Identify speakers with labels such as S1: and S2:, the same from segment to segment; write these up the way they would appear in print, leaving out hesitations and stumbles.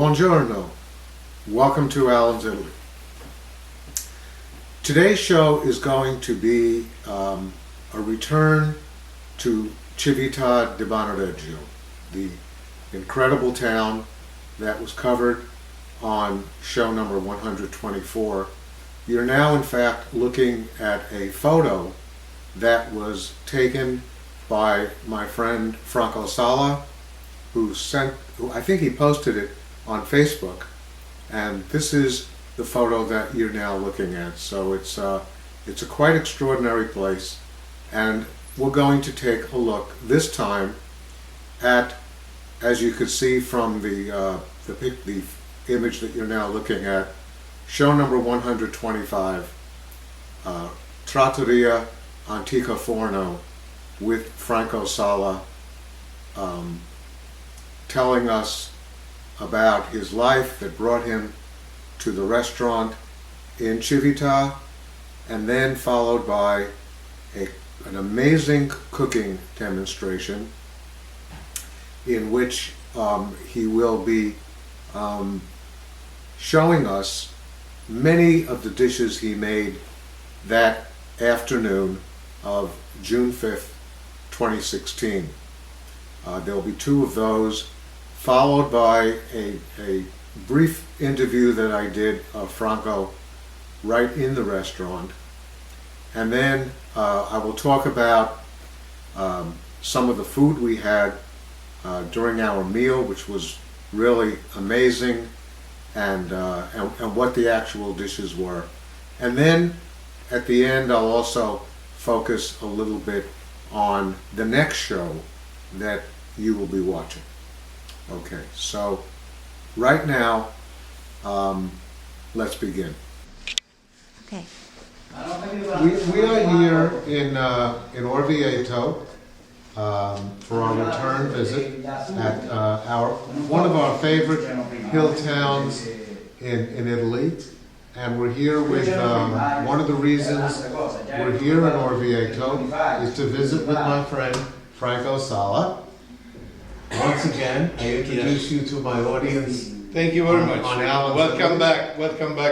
S1: Buongiorno. Welcome to Alan's Italy. Today's show is going to be a return to Civita di Bagnoregio, the incredible town that was covered on show number 124. You're now in fact looking at a photo that was taken by my friend Franco Sala, who I think he posted it on Facebook, and this is the photo that you're now looking at. So it's a quite extraordinary place, and we're going to take a look this time at, as you could see from the image that you're now looking at, show number 125, Trattoria Antico Forno, with Franco Sala telling us about his life that brought him to the restaurant in Civita, and then followed by an amazing cooking demonstration in which he will be showing us many of the dishes he made that afternoon of June 5th, 2016. There will be two of those, followed by a brief interview that I did of Franco right in the restaurant. And then I will talk about some of the food we had during our meal, which was really amazing, and what the actual dishes were. And then at the end I'll also focus a little bit on the next show that you will be watching. Okay, so right now, let's begin.
S2: Okay.
S1: We are here in Orvieto for our return visit at one of our favorite hill towns in Italy, and we're here with one of the reasons we're here in Orvieto is to visit with my friend Franco Sala. Once again, I introduce you to my audience.
S3: Thank you very much.
S1: On Alan's
S3: Welcome back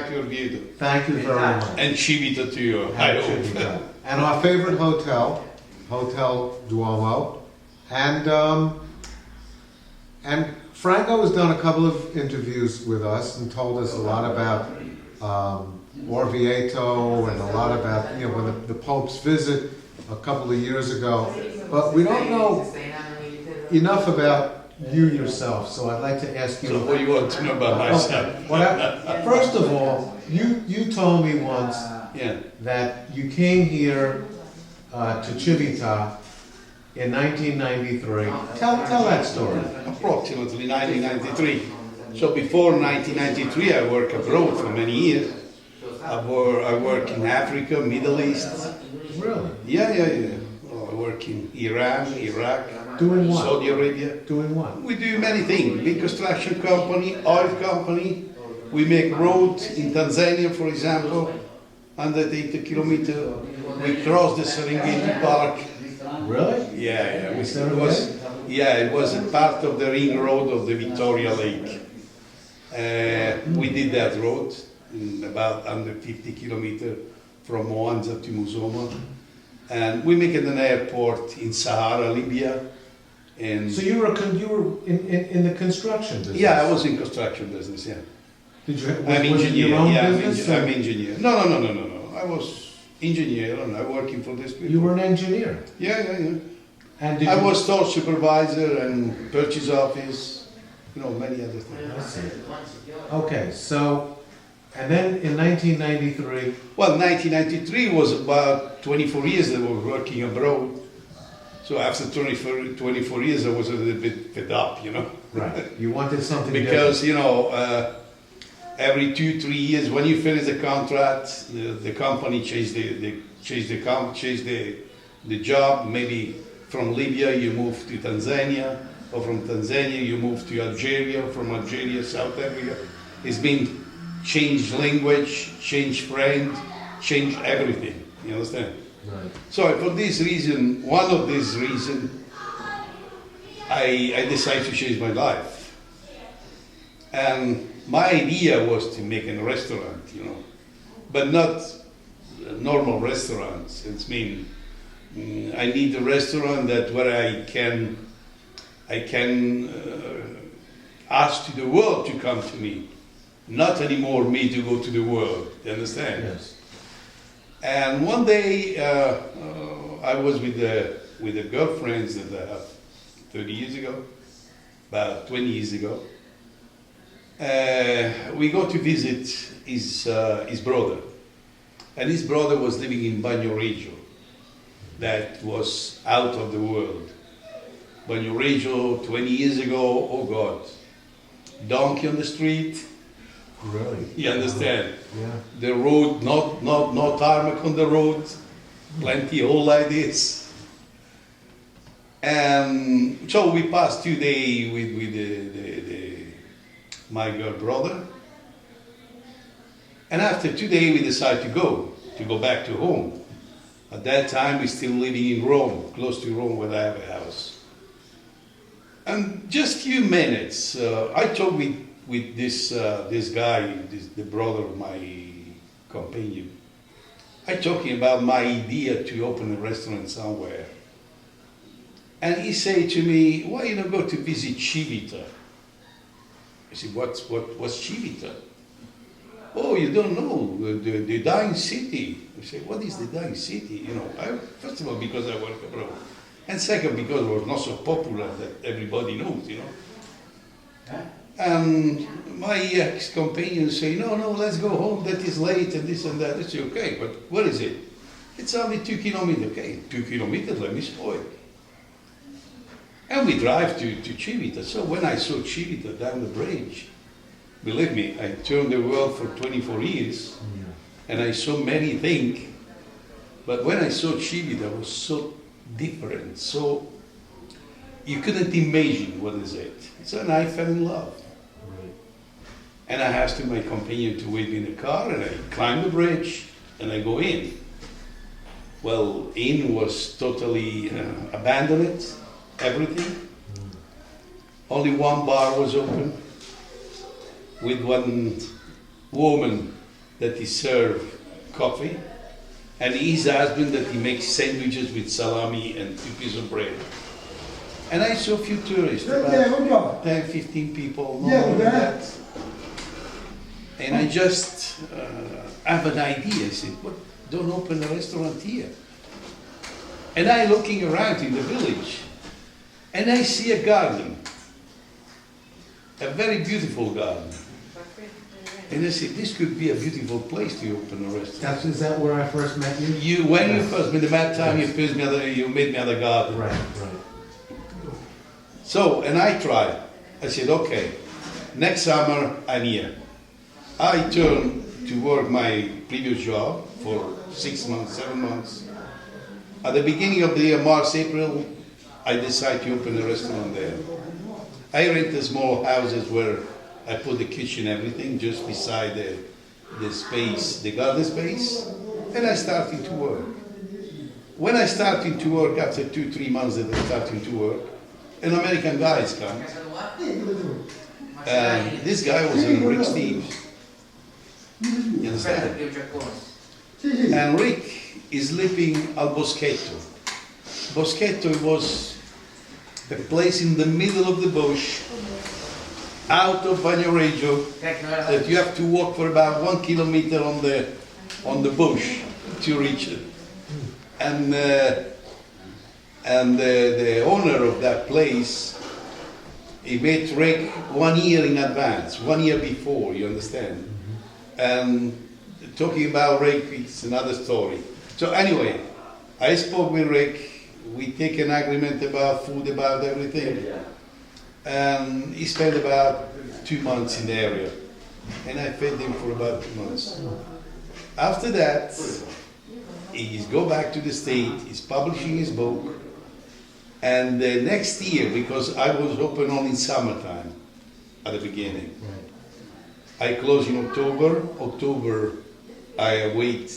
S3: to Orvieto.
S1: Thank you very much.
S3: And Civita to you, I hope.
S1: And our favorite hotel, Hotel Duomo. And Franco has done a couple of interviews with us and told us a lot about Orvieto and a lot about, when the Pope's visit a couple of years ago. But we don't know enough about you yourself, so I'd like to ask you.
S3: So what do you want to know about myself?
S1: Okay. First of all, you told me once that you came here to Civita in 1993. Tell that story.
S3: Approximately 1993. So before 1993, I worked abroad for many years. I work in Africa, Middle East.
S1: Really?
S3: Yeah. I work in Iran, Iraq.
S1: Doing what?
S3: Saudi Arabia.
S1: Doing what?
S3: We do many things. Big construction company, oil company. We make roads in Tanzania, for example, 180 kilometers. We cross the Serengeti Park.
S1: Really?
S3: Yeah. It was a part of the ring road of the Victoria Lake. We did that road in about 150 kilometers from Mwanza to Musoma. And we make an airport in Sahara, Libya. And
S1: So you were in the construction business?
S3: yeah, I was in construction business, yeah.
S1: Did you?
S3: I'm engineer,
S1: your own
S3: yeah,
S1: business,
S3: I'm engineer. No. I was engineer and I'm working for this people.
S1: You were an engineer?
S3: Yeah.
S1: And did
S3: I
S1: you...
S3: was store supervisor and purchase office, many other things.
S1: I see. Okay, so, and then in 1993...
S3: Well, 1993 was about 24 years that I was working abroad. So after 24 years, I was a little bit fed up,
S1: Right, you wanted something
S3: because,
S1: different.
S3: Every 2-3 years, when you finish the contract, the company change the job. Maybe from Libya you move to Tanzania, or from Tanzania you move to Algeria, from Algeria, South Africa. It's been changed language, changed friend, changed everything. You understand?
S1: Right.
S3: So for this reason, one of these reasons, I decided to change my life. And my idea was to make a restaurant, but not a normal restaurant. It's mean I need a restaurant that where I can ask to the world to come to me, not anymore me to go to the world. You understand?
S4: Yes.
S3: And one day I was with the girlfriends that I have 30 years ago, about 20 years ago. We go to visit his brother, and his brother was living in Bagnoregio, that was out of the world. Bagnoregio 20 years ago, oh God, donkey on the street.
S4: Really?
S3: You understand?
S4: Yeah.
S3: The road, not tarmac on the road, plenty hole like this. And so we passed 2 days with my girl brother. And after 2 days we decided to go back to home. At that time we still living in Rome, close to Rome where I have a house. And just few minutes, I talked with this guy, the brother of my companion. I talking about my idea to open a restaurant somewhere. And he said to me, why you don't go to visit Civita? I said, what's Civita? Oh, you don't know, the dying city. I said, what is the dying city? First of all, because I work abroad. And second, because it was not so popular that everybody knows, And my ex-companion say, no, let's go home, that is late and this and that. I say, okay, but where is it? It's only 2 kilometers. Okay, 2 kilometers, let me spoil. And we drive to Civita. So when I saw Civita down the bridge, believe me, I turned the world for 24 years, and I saw many things. But when I saw Civita, it was so different, so you couldn't imagine what is it. So then I fell in love.
S4: Right.
S3: And I asked my companion to wait me in the car, and I climbed the bridge, and I go in. Well, in was totally abandoned, everything. Only one bar was open, with one woman that he served coffee, and his husband that he makes sandwiches with salami and 2 pieces of bread. And I saw a few tourists, about 10, 15 people, no more than that. And I just have an idea. I said, what, don't open a restaurant here? And I looking around in the village, and I see a garden, a very beautiful garden. And I said, this could be a beautiful place to open a restaurant.
S4: Is that where I first met you?
S3: When you first met, the time you first met, you made me at the garden.
S4: Right.
S3: So, and I tried. I said, okay, next summer I'm here. I turned to work my previous job for 6 months, 7 months. At the beginning of the year, March, April, I decided to open a restaurant there. I rented small houses where I put the kitchen, everything, just beside the space, the garden space, and I started to work. When I started to work, after 2-3 months that I started to work, an American guy come. This guy was in Rick's team. You understand? And Rick is living at Boschetto. Boschetto was a place in the middle of the bush, out of Bagnoregio, that you have to walk for about 1 kilometer on the bush to reach it. And the owner of that place, he met Rick 1 year in advance, 1 year before, you understand? And talking about Rick, it's another story. So anyway, I spoke with Rick, we take an agreement about food, about everything. And he spent about 2 months in the area. And I fed him for about 2 months. After that, he's go back to the state, he's publishing his book. And the next year, because I was open only in summertime at the beginning, I closed in October, I wait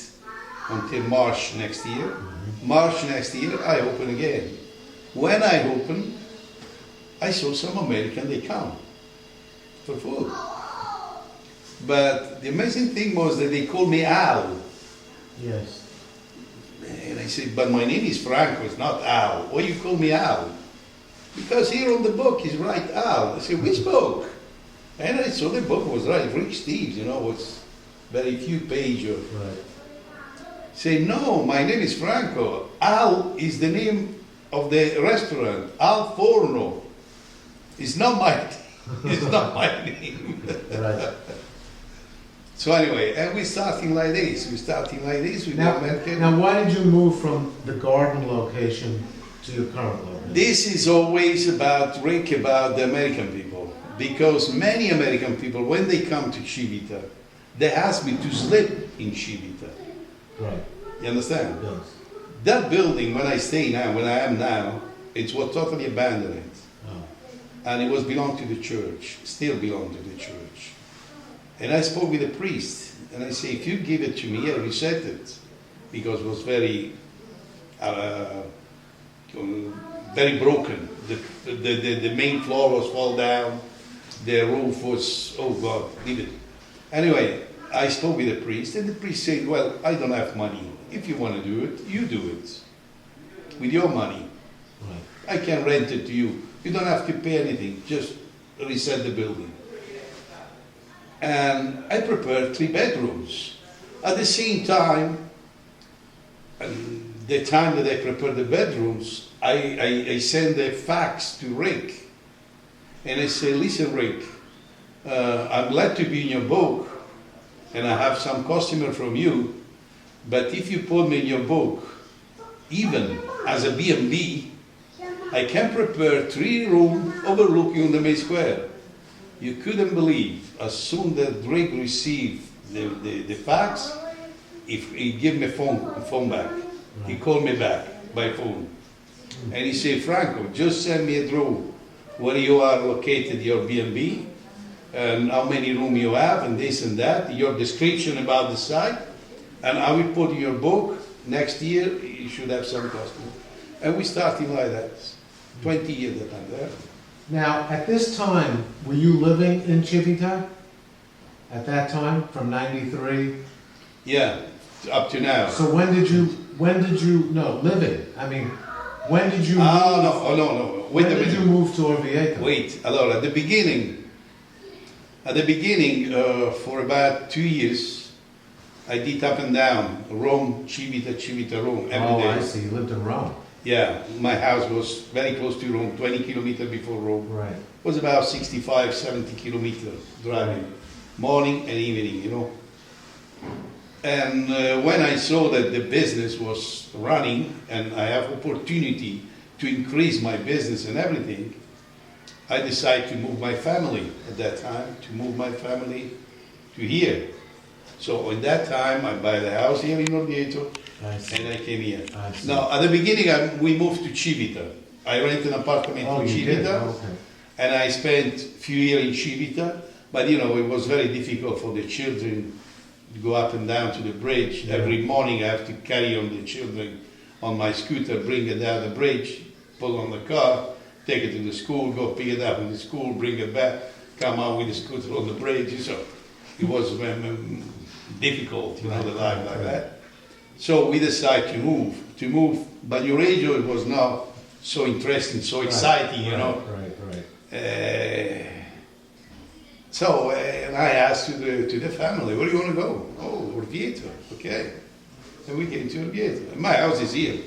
S3: until March next year. March next year, I open again. When I open, I saw some American, they come. for food. But the amazing thing was that they called me Al.
S4: Yes.
S3: And I said, but my name is Franco, it's not Al. Why you call me Al? Because here on the book is right Al. I said, which book? And I saw the book was right, Rich Steve's, you know, was very few pages.
S4: Right.
S3: Say, no, my name is Franco. Al is the name of the restaurant, Al Forno. It's not my name.
S4: Right.
S3: So anyway, and we're starting like this. With the American.
S4: Now, why did you move from the garden location to your current location?
S3: This is always about, Rick, about the American people. Because many American people, when they come to Civita, they ask me to sleep in Civita.
S4: Right.
S3: You understand?
S4: Yes.
S3: That building, when I am now, it was totally abandoned.
S4: Oh.
S3: And it was belonged to the church, still belong to the church. And I spoke with the priest, and I say, if you give it to me, I reset it. Because it was very broken. The main floor was fall down, the roof was, oh God, leave it. Anyway, I spoke with the priest, and the priest said, well, I don't have money. If you want to do it, you do it. With your money.
S4: Right.
S3: I can rent it to you. You don't have to pay anything, just reset the building. And I prepared 3 bedrooms. At the same time, the time that I prepared the bedrooms, I sent a fax to Rick. And I said, listen, Rick, I'm glad to be in your book, and I have some customer from you, but if you put me in your book, even as a B&B, I can prepare 3 rooms overlooking on the Main Square. You couldn't believe, as soon as Rick received the fax, he gave me phone back. He called me back by phone. And he said, Franco, just send me a drawing where you are located, your B&B, and how many rooms you have, and this and that, your description about the site, and I will put in your book, next year you should have some customers. And we started like that, 20 years that I'm there.
S4: Now, at this time, were you living in Civita? At that time, from '93?
S3: Yeah, up to now.
S4: So when did you, living, I mean, when did you move?
S3: Oh, no, wait a
S4: When
S3: minute.
S4: did you move to Orvieto?
S3: Wait, allora, at the beginning, for about 2 years, I did up and down, Rome, Civita, Rome, every day.
S4: Oh, I see, you lived in Rome.
S3: Yeah, my house was very close to Rome, 20 kilometers before Rome.
S4: Right.
S3: It was about 65, 70 kilometers driving, morning and evening, you know. And when I saw that the business was running and I have opportunity to increase my business and everything, I decided to move my family at that time, to here. So at that time, I buy the house here in Orvieto,
S4: I see.
S3: and I came here.
S4: I see.
S3: Now, at the beginning, we moved to Civita. I rented an apartment
S4: Oh,
S3: in
S4: you did?
S3: Civita,
S4: Okay.
S3: and I spent a few years in Civita, but you know, it was very difficult for the children to go up and down to the bridge.
S4: Yeah.
S3: Every morning I have to carry on the children on my scooter, bring it down the bridge, pull on the car, take it to the school, go pick it up in the school, bring it back, come out with the scooter on the bridge. So it was difficult, you know, the life like that. So we decided to move. Bagnoregio, it was not so interesting, so exciting, you know.
S4: Right.
S3: So and I asked to the family, where do you want to go? Oh, Orvieto, okay. And we came to Orvieto. My house is here,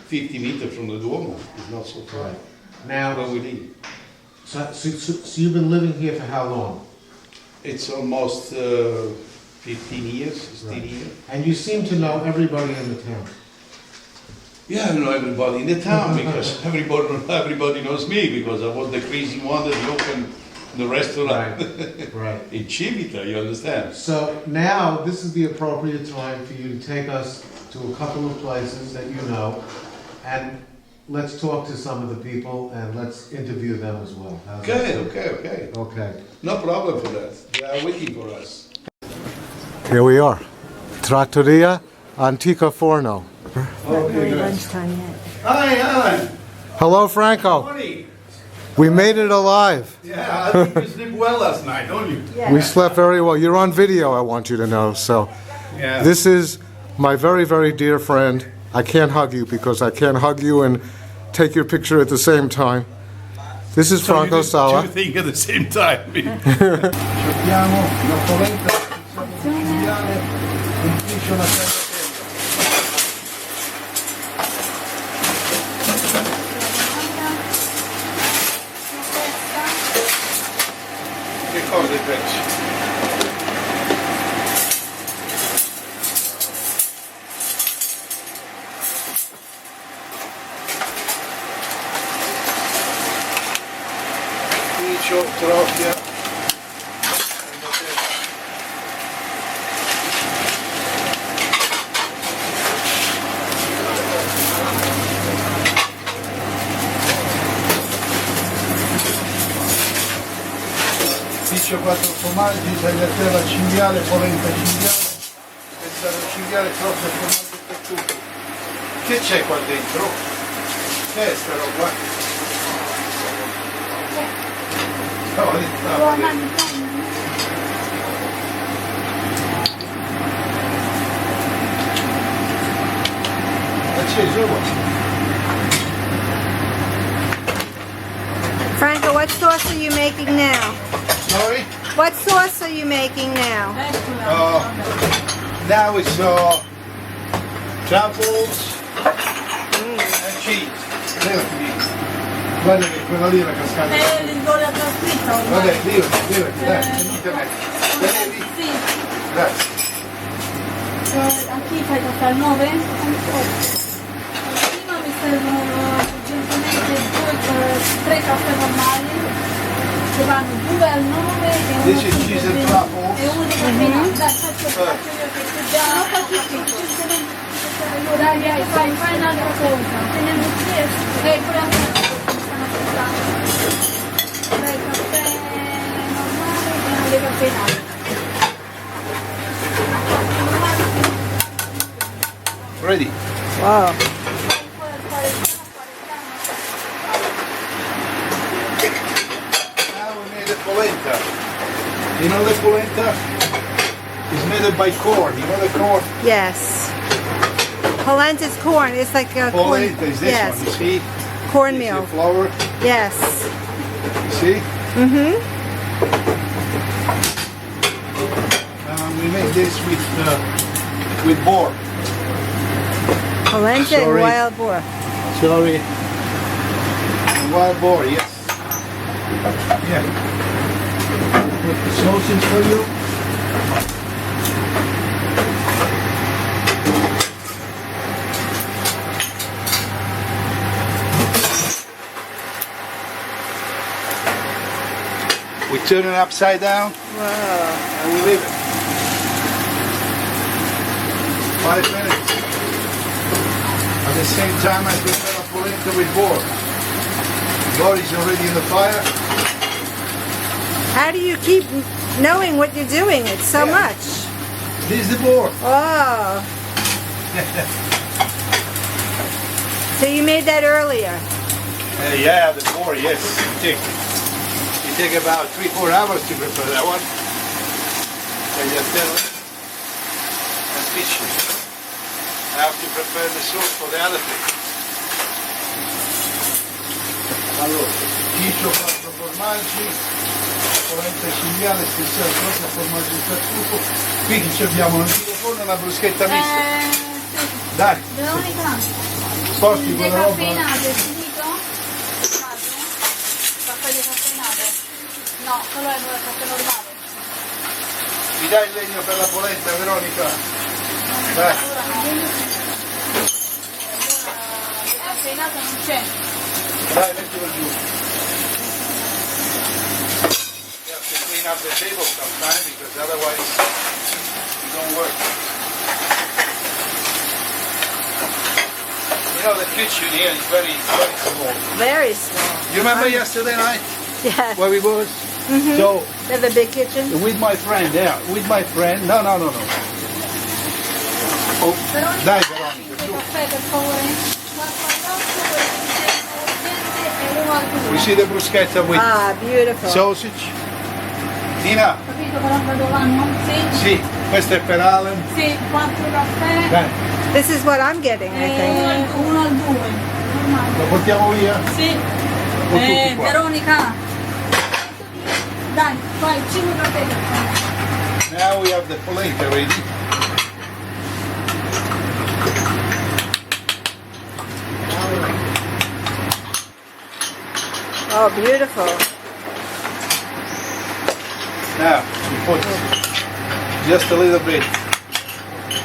S3: 50 meters from the Duomo. It's not so far.
S4: Right. Now,
S3: Where we live.
S4: so you've been living here for how long?
S3: It's almost 15 years, 16
S4: Right.
S3: years.
S4: And you seem to know everybody in the town.
S3: Yeah, I know everybody in the town because everybody knows me because I was the crazy one that opened the restaurant
S4: Right.
S3: in Civita, you understand?
S4: So now this is the appropriate time for you to take us to a couple of places that you know, and let's talk to some of the people and let's interview them as well. How's that sound?
S3: Okay.
S4: Okay.
S3: No problem for that. They are waiting for us.
S1: Here we are, Trattoria Antico Forno.
S2: Not really lunchtime yet.
S3: Hi, Alan.
S1: Hello, Franco.
S3: Morning.
S1: We made it alive.
S3: Yeah, I think you sleep well last night, don't you?
S1: We slept very well. You're on video, I want you to know. So
S3: Yeah.
S1: this is my very, very dear friend. I can't hug you because I can't hug you and take your picture at the same time. This is Franco Sala.
S3: Two things at the same time. Cerchiamo una polenta, cinghiale, un piscio, una tagliatella. Che cosa hai preso? Piscio, trofia. Piscio, 4 formaggi, tagliatella, cinghiale, polenta cinghiale, spezzare cinghiale, trofia, formaggio per tutto. Che c'è qua dentro? Che è sta roba?
S2: Franco, what sauce are you making now?
S3: Sorry?
S2: What sauce are you making now?
S3: Now it's truffles and cheese. Guarda che quella lì è la cascata.
S5: L'indole trascritta ormai.
S3: Vabbè, vieni, dai, venite.
S5: Sì.
S3: Grazie.
S5: A chi fai caffè al 9? Prima mi servono urgentemente 3 caffè normali che vanno 2 al 9 e uno
S3: This is cheese and truffles.
S5: e uno di caffè. Dai, faccio io che c'è già. Non dai, fai un'altra cosa. Teniamo chiesto. Pure a me mi stanno aspettando. Dai, caffè normale e non dei caffè in alto.
S3: Ready?
S2: Wow.
S3: Now we made the polenta. You know the polenta? It's made by corn. You know the corn?
S2: Yes. Polenta is corn. It's like a corn.
S3: Polenta is this
S2: Yes.
S3: one. You see?
S2: Cornmeal.
S3: It's the flour.
S2: Yes.
S3: You see?
S2: Mm-hmm.
S3: We make this with boar.
S2: Polenta and
S3: Sorry.
S2: wild boar.
S3: Sorry. Wild boar, yes. Yeah. Put the sausage for you. We turn it upside down
S2: Wow.
S3: and we leave it. 5 minutes. At the same time I prepare a polenta with boar. Boar is already in the fire.
S2: How do you keep knowing what you're doing? It's so
S3: Yeah.
S2: much.
S3: This is the boar.
S2: Oh. So you made that earlier.
S3: Yeah, the boar, yes. You take about 3-4 hours to prepare that one. Tagliatelle and fish. I have to prepare the sauce for the other thing. Allora, piscio 4 formaggi, polenta cinghiale, speziale, trofia, formaggio per tutto. Qui che abbiamo l'antico forno e una bruschetta mista.
S5: Sì.
S3: Dai,
S5: Veronica,
S3: sposti
S5: le
S3: quella roba.
S5: caffeinate, finito? Caffè decaffeinato? No, quello è il caffè normale.
S3: Mi dai il legno per la polenta, Veronica? Dai.
S5: Decaffeinato non c'è.
S3: Dai, mettilo giù. You have to clean up the table sometime because otherwise it don't work. You know, the kitchen here is very small.
S2: Very small.
S3: You remember yesterday night
S2: Yeah.
S3: where we was? So,
S2: They have a big kitchen.
S3: with my friend, no. Oh, dai Veronica,
S5: Il
S3: su.
S5: caffè per favore. 4 urgente e uno qualcuno.
S3: You see the bruschetta with
S2: Ah, beautiful.
S3: sausage? Nina?
S5: Capito però da dove vanno? Sì.
S3: Sì, questo è per Allen.
S5: Sì, 4 caffè.
S3: Dai,
S2: This is what I'm getting, I think.
S5: 1 al 2.
S3: lo portiamo via?
S5: Sì.
S3: Con tutti qua.
S5: Veronica. Dai, vai, 5 caffè.
S3: Now we have the polenta ready.
S2: Oh, beautiful.
S3: Now we put just a little bit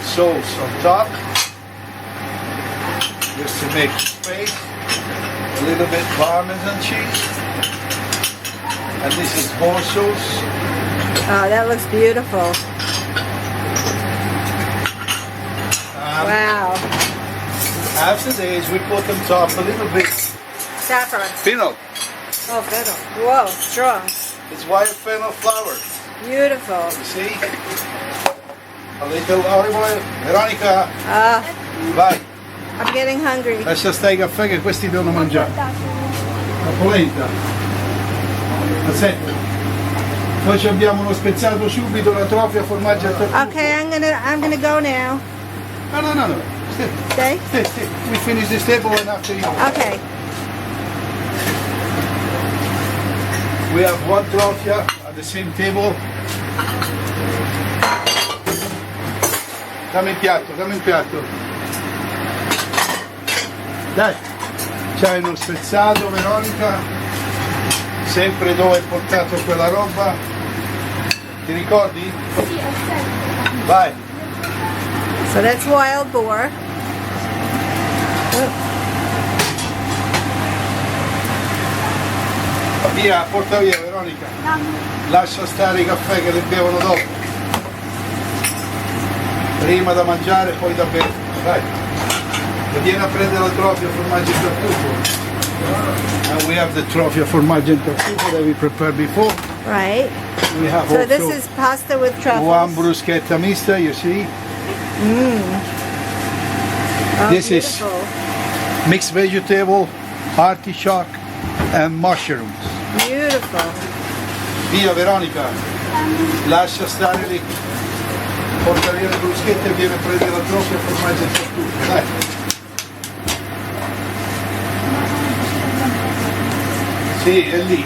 S3: sauce on top, just to make space. A little bit Parmesan cheese, and this is horse sauce.
S2: Oh, that looks beautiful. Wow.
S3: After this, we put on top a little bit
S2: Saffron.
S3: fennel.
S2: Oh, fennel. Whoa, strong.
S3: It's white fennel flour.
S2: Beautiful.
S3: You see? A little olive oil. Veronica,
S2: Ah,
S3: vai.
S2: I'm getting hungry.
S3: Lascia stare i caffè che questi devono mangiare. La polenta. Aspetta. Poi ci abbiamo uno spezzato subito, una trofia, formaggio e tartufo.
S2: Okay, I'm gonna go now.
S3: No.
S2: Stay?
S3: Stay. We finish this table and after you.
S2: Okay.
S3: We have one trofia at the same table. Dammi il piatto. Dai, c'hai uno spezzato, Veronica, sempre dove hai portato quella roba, ti ricordi?
S5: Sì, aspetta.
S3: Vai,
S2: So that's wild boar.
S3: via, porta via Veronica, lascia stare i caffè che li bevono dopo, prima da mangiare e poi da bere, vai, e vieni a prendere la trofia formaggio e tartufo. And we have the trofia formaggio and tartufo that we prepared before.
S2: Right.
S3: We have
S2: So this
S3: also
S2: is pasta with truffles.
S3: one bruschetta mista, you see.
S2: Oh,
S3: This is
S2: beautiful.
S3: mixed vegetable, artichoke and mushrooms.
S2: Beautiful.
S3: Via Veronica, lascia stare lì. Porta via le bruschette e viene a prendere la trofia e formaggio e tartufo. Dai. Sì, è lì.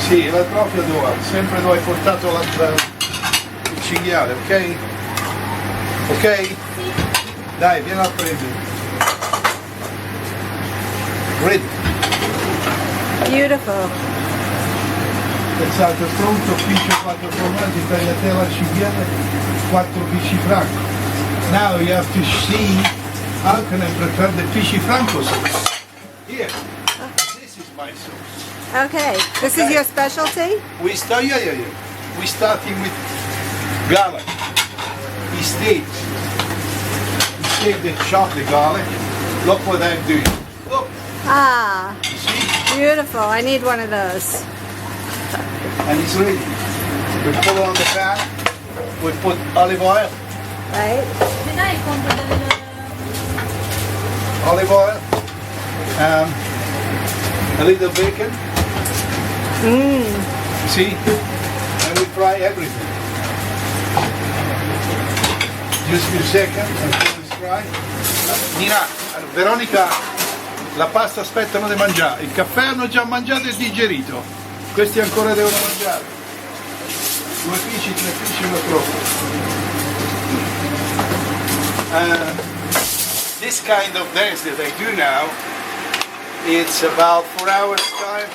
S3: Sì, la trofia dove? Sempre dove hai portato il cinghiale, ok? Ok? Dai, vieni a prendere. Ready.
S2: Beautiful.
S3: Pensato, pronto, pisci 4 formaggi, tagliatella al cinghiale, 4 pisci franco. Now you have to see how can I prepare the pisci franco sauce. Here, this is my sauce.
S2: Okay. This is your specialty?
S3: We start, yeah. We starting with garlic. We stage the chocolate garlic. Look what I'm doing. Look,
S2: Ah,
S3: you see?
S2: beautiful. I need one of those.
S3: And it's ready. We put it on the pan. We put olive oil.
S2: Right?
S5: Mi dai il conto del...
S3: Olive oil. A little bacon. See? And we fry everything. Just a few seconds until it's fry. Nina, Veronica, la pasta aspettano di mangiare. Il caffè hanno già mangiato e digerito. Questi ancora devono mangiare. 2 pisci, 3 pisci, una troppo. This kind of dance that I do now, it's about 4 hours time,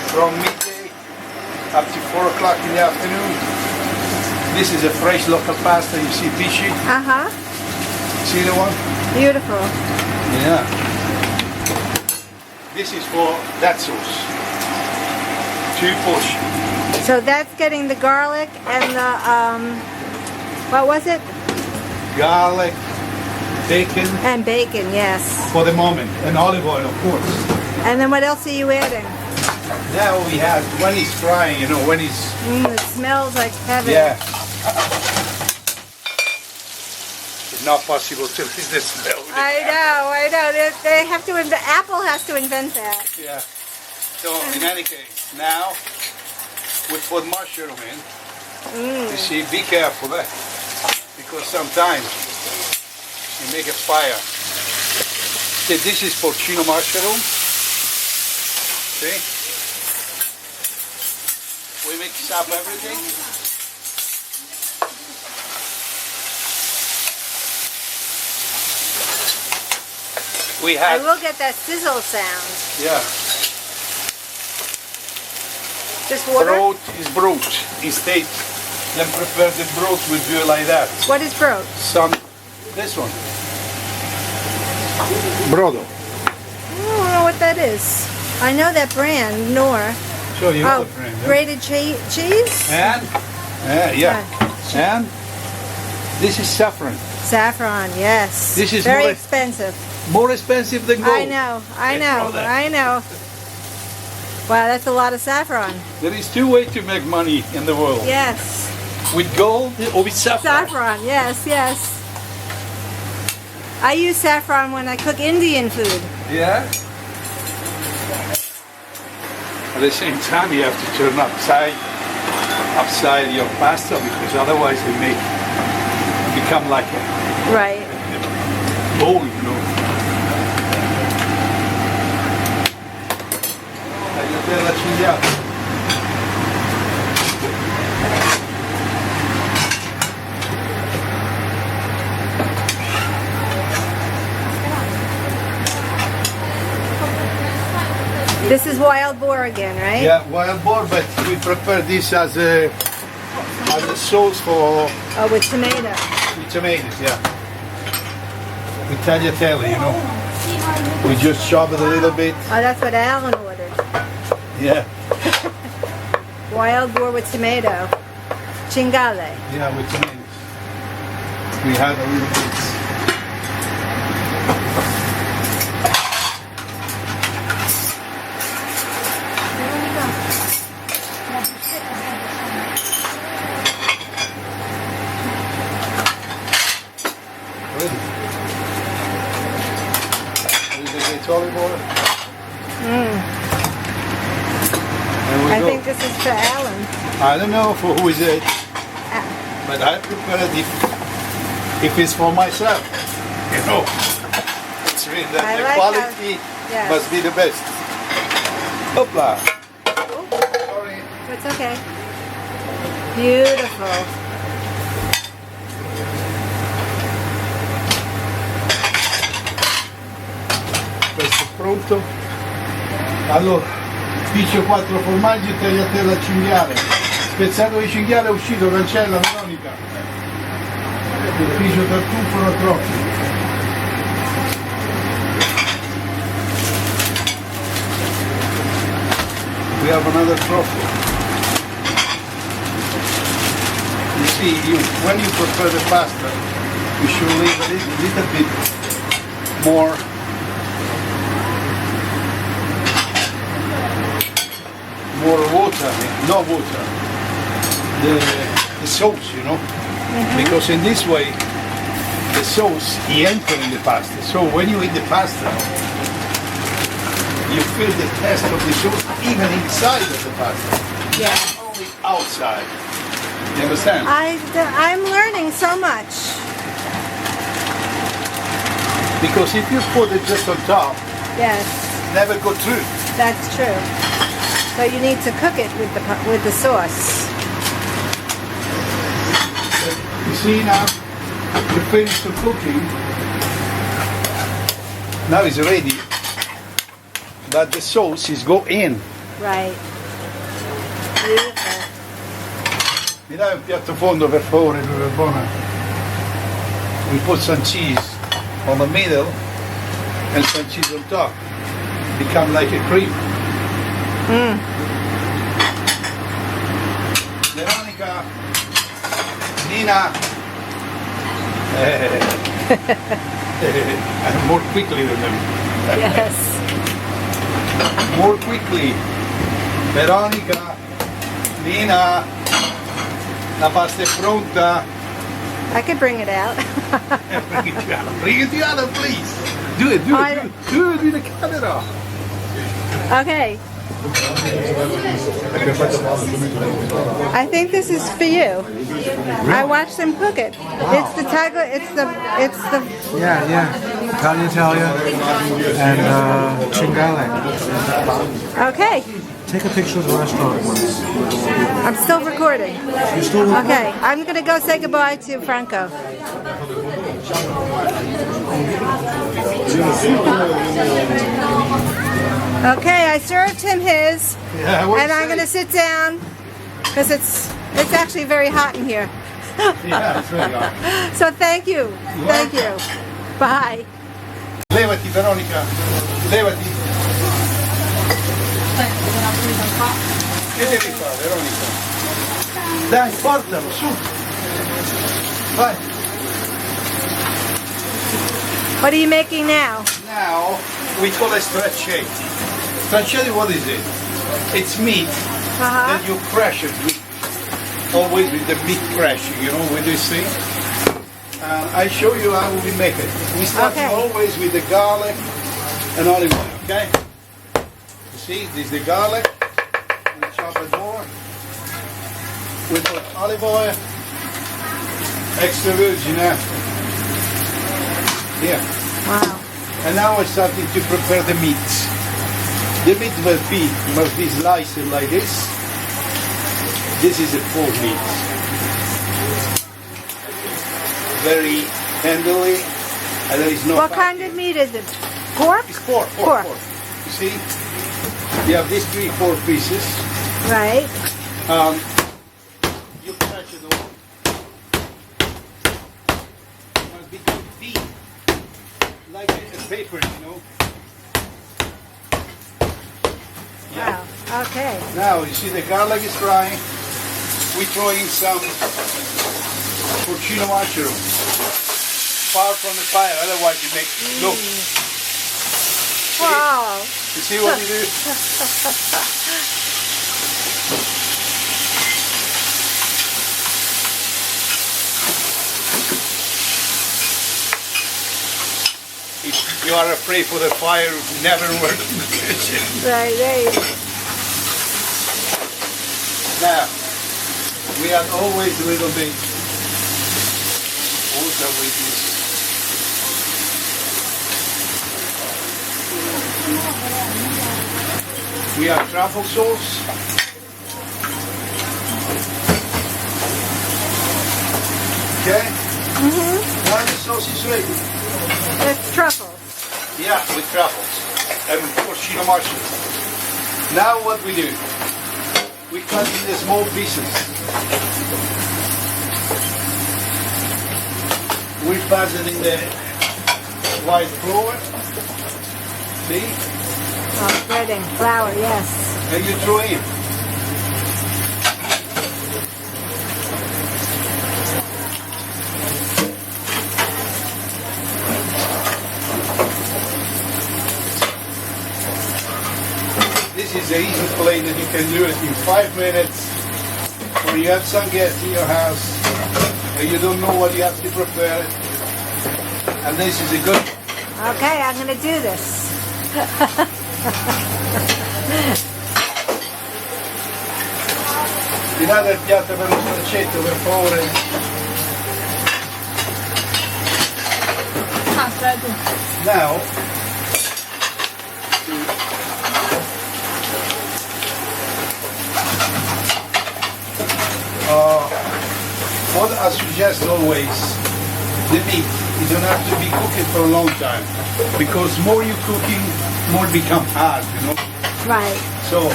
S3: from midday up to 4 o'clock in the afternoon. This is a fresh local pasta, you see pisci,
S2: Uh-huh.
S3: see the one?
S2: Beautiful.
S3: Yeah. This is for that sauce. 2 portions.
S2: So that's getting the garlic and the, what was it?
S3: Garlic, bacon,
S2: And bacon, yes.
S3: for the moment, and olive oil, of course.
S2: And then what else are you adding?
S3: Now we have, when it's frying, you know, when it's,
S2: It smells like heaven.
S3: yeah. not possible to read the smell.
S2: I know. They have to. Apple has to invent that.
S3: Yeah. So in any case, now we put mushroom in. You see, be careful because sometimes you make a fire. See, this is porcino mushroom. See? We mix up everything. We
S2: I
S3: have,
S2: will get that sizzle sound.
S3: yeah,
S2: Just water?
S3: broth is broth. Instead, then prepare the broth, we do it like that.
S2: What is broth?
S3: This one. Brodo.
S2: I don't know what that is. I know that brand, Nor.
S3: Show you
S2: Oh,
S3: the brand. Yeah.
S2: grated cheese?
S3: And, yeah. And this is saffron.
S2: Saffron, yes.
S3: This is
S2: very
S3: more-
S2: expensive.
S3: More expensive than gold.
S2: I know.
S3: that.
S2: I know. Wow, that's a lot of saffron.
S3: There is two ways to make money in the world.
S2: Yes.
S3: With gold or with saffron.
S2: Saffron, yes. I use saffron when I cook Indian food.
S3: Yeah. At the same time, you have to turn upside your pasta because otherwise it may become like a
S2: Right.
S3: bowl, you know. Tagliatella cigliata.
S2: This is wild boar again, right?
S3: Yeah, wild boar, but we prepare this as a sauce for
S2: Oh, with tomato.
S3: with tomatoes, yeah. With tagliatelle, you know. We just chop it a little bit.
S2: Oh, that's what Alan ordered.
S3: Yeah,
S2: Wild boar with tomato. Cingale.
S3: yeah, with tomatoes. We had a little bit. Ready. A little bit olive oil. And we
S2: I
S3: go.
S2: think this is for Alan.
S3: I don't know for who is it, but I prepare it if it's for myself. You know, it's really that
S2: I
S3: the
S2: like
S3: quality
S2: yes.
S3: must be the best. Hopla.
S2: Oh,
S3: Sorry.
S2: it's okay. Beautiful.
S3: Questo è pronto. Allora, spiccio 4 formaggi e tagliatella al cinghiale. Spezzato di cinghiale uscito, cancella, Veronica. Ufficio tartufo da troppi. We have another truffle. You see, when you prepare the pasta, you should leave a little bit more water, no water, the sauce, you know, because in this way the sauce enters in the pasta. So when you eat the pasta, you feel the taste of the sauce even inside of the pasta,
S2: Yeah.
S3: not only outside. You understand?
S2: I'm learning so much.
S3: Because if you put it just on top,
S2: Yes,
S3: never go through.
S2: that's true. So you need to cook it with the sauce.
S3: You see now, you finish the cooking. Now it's ready, but the sauce is go in.
S2: Right. Beautiful.
S3: Mi dai un piatto fondo per favore, dove è buona? We put some cheese on the middle and some cheese on top. Become like a cream. Veronica, Nina, more quickly than them.
S2: Yes.
S3: More quickly. Veronica, Nina, la pasta è pronta.
S2: I could bring it out.
S3: Bring it down. Bring it down, please. Do it. Do it with the camera.
S2: Okay. I think this is for you. I watched them cook it. It's the tiger. It's the.
S4: Yeah. Tagliatelle and cingale.
S2: Okay.
S4: Take a picture of the restaurant once.
S2: I'm still recording.
S4: You're still recording?
S2: Okay. I'm gonna go say goodbye to Franco. Okay, I served him his, and I'm gonna sit down because it's actually very hot in here.
S3: Yeah, it's very hot.
S2: So thank you. Bye.
S3: Levati, Veronica. Levati. Che devi fare, Veronica? Dai, portalo, su. Vai.
S2: What are you making now?
S3: Now, we call it stracciatella. Stracciatella, what is it? It's meat that you crush it with, always with the meat crashing, you know, with this thing. I show you how we make it. We start always with the garlic and olive oil, okay? You see, this is the garlic. We chop it more. We put olive oil, extra virgin after. Here.
S2: Wow.
S3: And now I'm starting to prepare the meat. The meat must be sliced like this. This is a pork meat. Very tenderly, and there is no.
S2: What kind of meat is it? Pork?
S3: It's pork. You see, you have these 3-4 pieces.
S2: Right.
S3: You crush it all. It must be deep, like a paper, you know.
S2: Wow. Okay.
S3: Now you see the garlic is frying. We throw in some porcino mushroom. Far from the fire, otherwise you make look.
S2: Wow.
S3: You see what we do? If you are afraid for the fire, never work in the kitchen.
S2: Right.
S3: Now, we add always a little bit water with this. We have truffle sauce. Okay? Now the sauce is ready.
S2: It's truffles.
S3: Yeah, with truffles and porcino mushroom. Now what we do? We cut in the small pieces. We pass it in the white flour. See?
S2: Oh, breading. Flour, yes.
S3: And you throw in. This is the easy plate that you can do it in 5 minutes. When you have some guests in your house and you don't know what you have to prepare. And this is a good one.
S2: Okay, I'm going to do this.
S3: Tirate il piatto per lo straccetto, per favore. Now, what I suggest always, the meat, you don't have to be cooking for a long time, because more you cooking, more become hard, you know.
S2: Right.
S3: So,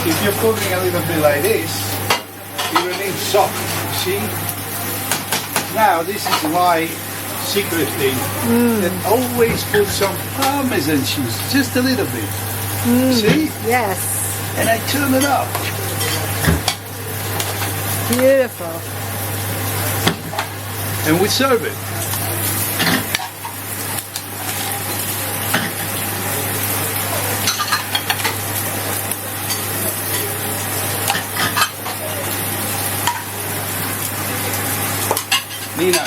S3: if you're cooking a little bit like this, it remains soft, you see? Now, this is my secret thing, that always put some Parmesan cheese, just a little bit. See?
S2: Yes.
S3: And I turn it up.
S2: Beautiful.
S3: And we serve it. Nina,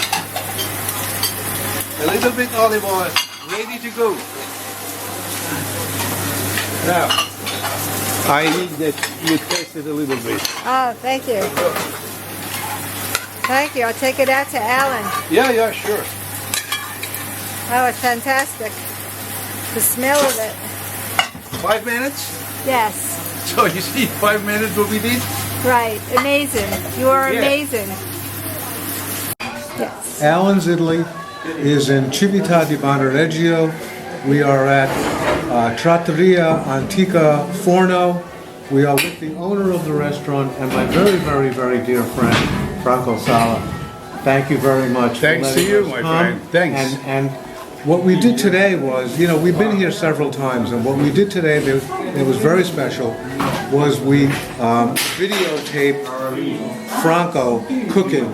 S3: little bit olive oil, ready to go. Now, I need that you taste it a little bit.
S2: Oh, thank you. Thank you. I'll take it out to Alan.
S3: Yeah, sure.
S2: Oh, it's fantastic. The smell of it.
S3: 5 minutes?
S2: Yes.
S3: So you see, 5 minutes what we did?
S2: Right. Amazing. You are
S3: Yeah.
S2: amazing. Yes.
S1: Alan's Italy is in Civita di Bagnoregio. We are at Trattoria Antico Forno. We are with the owner of the restaurant and my very, very, very dear friend, Franco Sala. Thank you very much.
S3: Thanks
S1: for
S3: to
S1: letting
S3: you,
S1: us
S3: my
S1: come.
S3: friend. Thanks.
S1: And what we did today was, you know, we've been here several times, and what we did today that was very special was we videotaped Franco cooking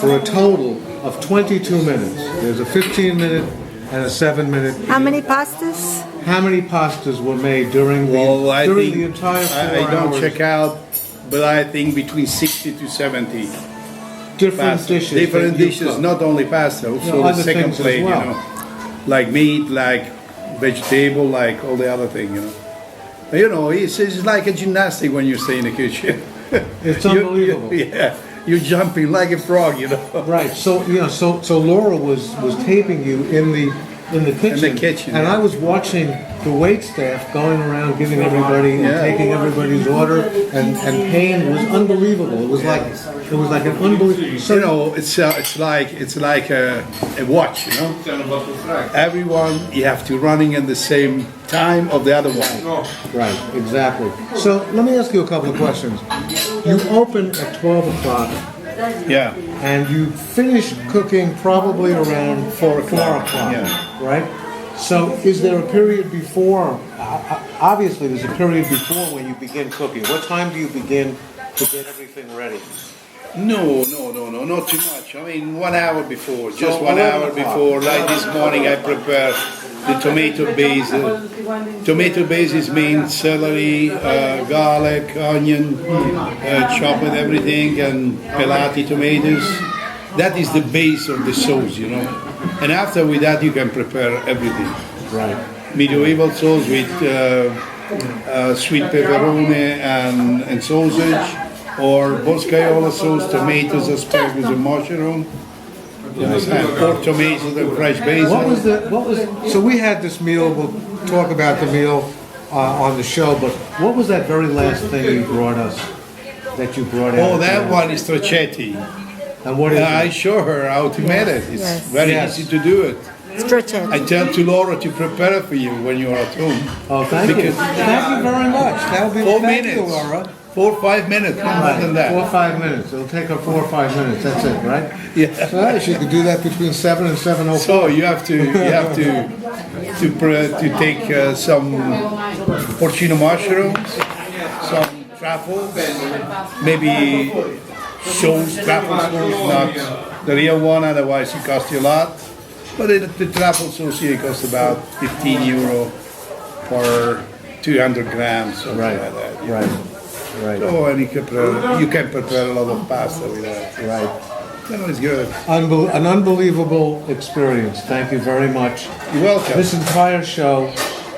S1: for a total of 22 minutes. There's a 15-minute and a 7-minute.
S2: How many pastas?
S1: How many pastas were made during the entire 4
S3: I don't
S1: hours?
S3: check out, but I think between 60 to 70
S1: Different
S3: pasta.
S1: dishes.
S3: Different
S1: that you
S3: dishes,
S1: cook.
S3: not only pasta, also
S1: No,
S3: the
S1: other
S3: second
S1: things as
S3: plate,
S1: well.
S3: you know, like meat, like vegetable, like all the other thing, you know. You know, it's like a gymnastic when you stay in the kitchen.
S1: It's unbelievable.
S3: Yeah, you're jumping like a frog, you know.
S1: Right. So you know, so Laura was taping you in the kitchen. And
S3: yeah.
S1: I was watching the wait staff going around giving everybody and
S3: Yeah.
S1: taking everybody's order, and paying was unbelievable. It was like an unbelievable. So,
S3: You know, it's like a watch, you know. Everyone you have to running at the same time of the other one.
S1: right, exactly. So let me ask you a couple of questions. You open at 12 o'clock.
S3: Yeah.
S1: And you finish cooking probably around 4 o'clock,
S3: Yeah.
S1: right? So is there a period before, obviously there's a period before when you begin cooking. What time do you begin to get everything ready?
S3: No, not too much. I mean, 1 hour before, just
S1: So
S3: 1 hour
S1: 11 o'clock.
S3: before. Like this morning, I prepared the tomato base. Tomato bases means celery, garlic, onion, chopped everything, and pelati tomatoes. That is the base of the sauce, you know. And after with that, you can prepare everything.
S1: Right.
S3: Medieval sauce with sweet pepperoni and sausage, or boscaiola sauce, tomatoes, asparagus, and mushroom. You understand? Or tomatoes and fresh basil.
S1: So we had this meal, we'll talk about the meal on the show, but what was that very last thing you brought us, that you brought out?
S3: Oh, that one is trocchetti.
S1: And what is
S3: I
S1: it?
S3: show her how to make it. It's
S2: Yes.
S3: very
S1: Yes.
S3: easy to do it.
S2: Stretch it.
S3: I tell to Laura to prepare it for you when you are at home.
S1: Oh, thank you.
S3: Because-
S1: Thank you very much. That'll be
S3: 4
S1: thank you,
S3: minutes.
S1: Laura.
S3: 4 or 5 minutes, no more than that.
S1: 4 or 5 minutes. It'll take her 4 or 5 minutes. That's it, right?
S3: Yeah.
S1: So she could do that between 7 and 7:04.
S3: So you have to take some porcino mushrooms, some truffles, maybe truffle sauce, not the real one, otherwise it costs you a lot. But the truffle sauce here costs about €15 for 200 grams, something
S1: Right,
S3: like that.
S1: right, right,
S3: So and you can prepare a lot of pasta with that.
S1: right.
S3: You know, it's good.
S1: An unbelievable experience. Thank you very much.
S3: You're welcome.
S1: This entire show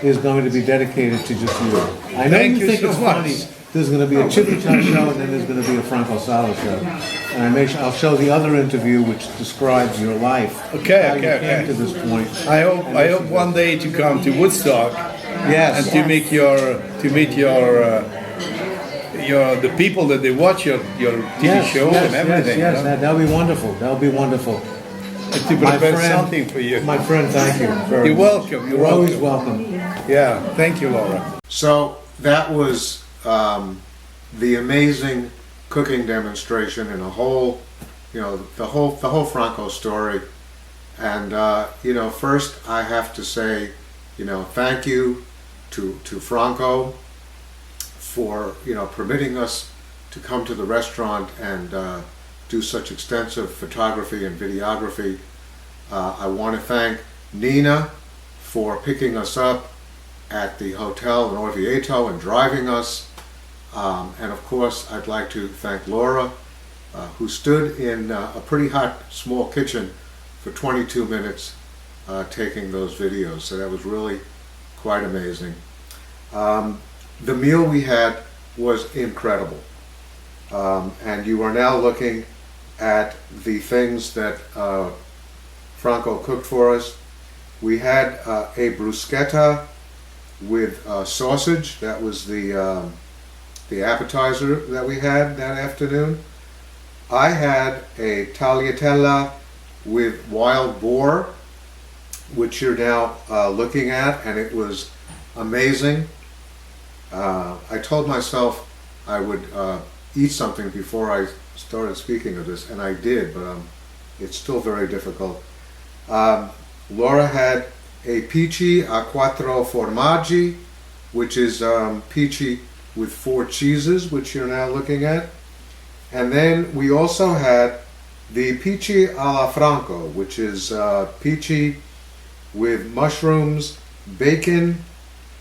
S1: is going to be dedicated to just you. I know
S3: Thank
S1: you
S3: you
S1: think
S3: so
S1: it's
S3: much.
S1: funny. There's going to be a Civita show, and then there's going to be a Franco Sala show. And I'll show the other interview, which describes your life.
S3: Okay,
S1: how you
S3: okay,
S1: came
S3: okay.
S1: to this point.
S3: I hope one day to come to Woodstock
S1: Yes.
S3: and to meet the people that they watch your TV show and everything.
S1: Yes,
S3: you know?
S1: that'll be wonderful. That'll be wonderful.
S3: And to prepare something for you.
S1: My friend, thank you.
S3: You're welcome. You're
S1: always
S3: welcome.
S1: welcome.
S3: Yeah, thank you, Laura.
S1: So that was the amazing cooking demonstration and the whole Franco story. And first I have to say, thank you to Franco for permitting us to come to the restaurant and do such extensive photography and videography. I want to thank Nina for picking us up at the hotel in Orvieto and driving us. And of course, I'd like to thank Laura, who stood in a pretty hot small kitchen for 22 minutes taking those videos. So that was really quite amazing. The meal we had was incredible. And you are now looking at the things that Franco cooked for us. We had a bruschetta with sausage. That was the appetizer that we had that afternoon. I had a tagliatella with wild boar, which you're now looking at, and it was amazing. I told myself I would eat something before I started speaking of this, and I did, but it's still very difficult. Laura had a peachy a quattro formaggi, which is peachy with 4 cheeses, which you're now looking at. And then we also had the peachy alla Franco, which is peachy with mushrooms, bacon,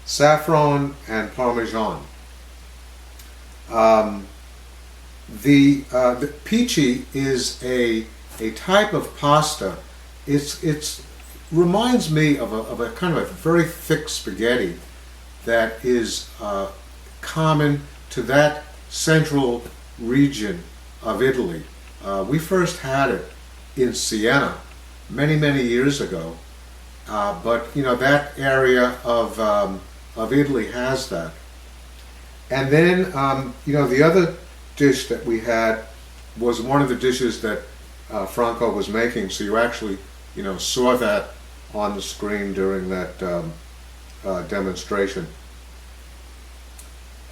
S1: saffron, and parmesan. The peachy is a type of pasta. It's reminds me of a kind of a very thick spaghetti that is common to that central region of Italy. We first had it in Siena many years ago, but you know that area of Italy has that. And then you know the other dish that we had was one of the dishes that Franco was making. So you actually you know saw that on the screen during that demonstration.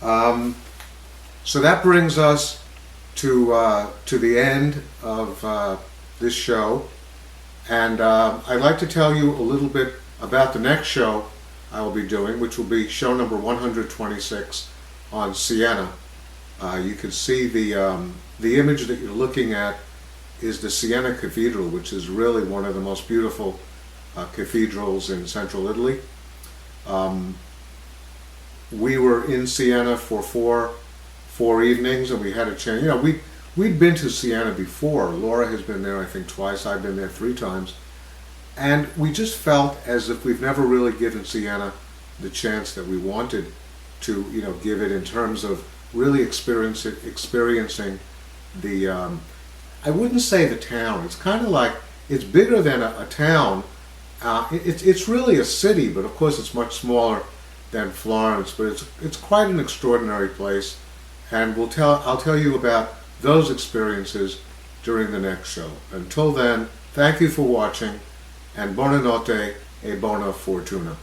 S1: So that brings us to the end of this show, and I'd like to tell you a little bit about the next show I will be doing, which will be show number 126 on Siena. You can see the image that you're looking at is the Siena Cathedral, which is really one of the most beautiful cathedrals in central Italy. We were in Siena for four evenings, and we had a chance. You know, we'd been to Siena before. Laura has been there, I think, twice. I've been there 3 times, and we just felt as if we've never really given Siena the chance that we wanted to, you know, give it in terms of really experiencing the. I wouldn't say the town. It's kind of like it's bigger than a town. It's really a city, but of course it's much smaller than Florence. But it's quite an extraordinary place, and I'll tell you about those experiences during the next show. Until then, thank you for watching, and buonanotte e buona fortuna.